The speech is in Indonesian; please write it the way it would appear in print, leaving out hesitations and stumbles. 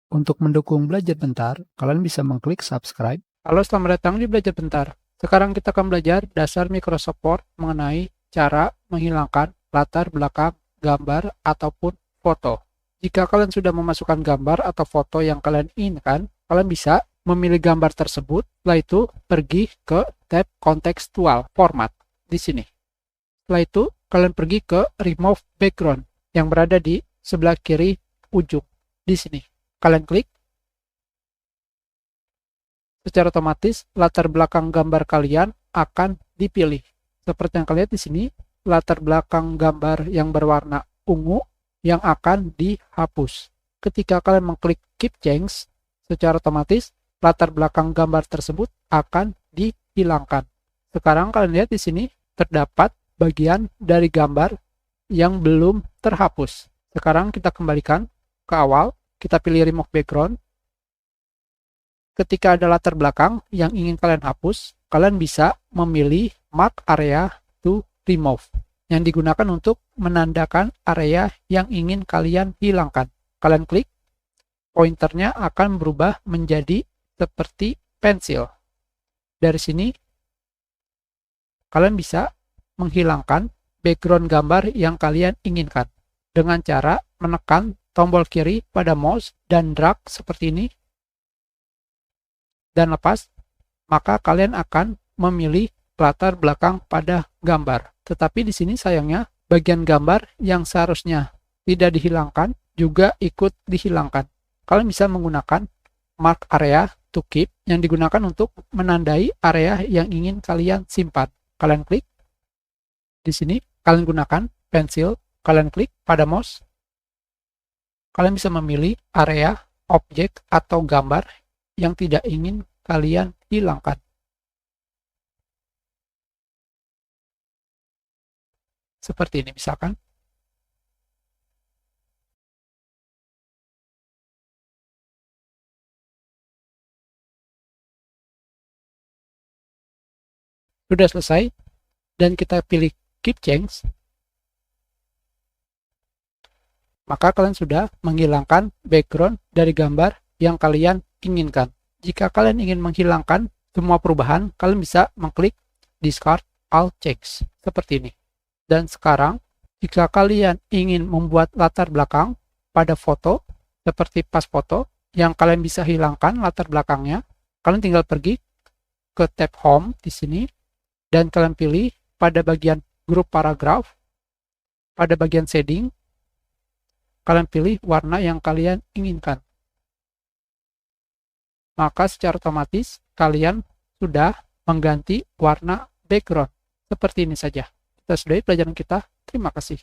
Untuk mendukung Belajar Bentar, kalian bisa mengklik subscribe. Halo, selamat datang di Belajar Bentar. Sekarang kita akan belajar dasar Microsoft Word mengenai cara menghilangkan latar belakang gambar ataupun foto. Jika kalian sudah memasukkan gambar atau foto yang kalian inginkan, kalian bisa memilih gambar tersebut, setelah itu pergi ke tab Contextual Format di sini. Setelah itu, kalian pergi ke Remove Background yang berada di sebelah kiri ujung di sini. Kalian klik, secara otomatis latar belakang gambar kalian akan dipilih. Seperti yang kalian lihat di sini, latar belakang gambar yang berwarna ungu yang akan dihapus. Ketika kalian mengklik Keep Change, secara otomatis latar belakang gambar tersebut akan dihilangkan. Sekarang kalian lihat di sini terdapat bagian dari gambar yang belum terhapus. Sekarang kita kembalikan ke awal. Kita pilih Remove Background. Ketika ada latar belakang yang ingin kalian hapus, kalian bisa memilih Mark Area to Remove, yang digunakan untuk menandakan area yang ingin kalian hilangkan. Kalian klik, pointernya akan berubah menjadi seperti pensil. Dari sini, kalian bisa menghilangkan background gambar yang kalian inginkan dengan cara menekan tombol kiri pada mouse dan drag seperti ini dan lepas, maka kalian akan memilih latar belakang pada gambar. Tetapi di sini sayangnya bagian gambar yang seharusnya tidak dihilangkan juga ikut dihilangkan. Kalian bisa menggunakan Mark Area to Keep yang digunakan untuk menandai area yang ingin kalian simpan. Kalian klik di sini, kalian gunakan pensil, kalian klik pada mouse. Kalian bisa memilih area, objek, atau gambar yang tidak ingin kalian hilangkan. Seperti ini misalkan. Sudah selesai, dan kita pilih Keep Change. Maka kalian sudah menghilangkan background dari gambar yang kalian inginkan. Jika kalian ingin menghilangkan semua perubahan, kalian bisa mengklik Discard All Changes seperti ini. Dan sekarang, jika kalian ingin membuat latar belakang pada foto, seperti pas foto, yang kalian bisa hilangkan latar belakangnya, kalian tinggal pergi ke tab Home di sini, dan kalian pilih pada bagian grup paragraf, pada bagian shading, kalian pilih warna yang kalian inginkan. Maka secara otomatis kalian sudah mengganti warna background. Seperti ini saja. Kita sudahi pelajaran kita. Terima kasih.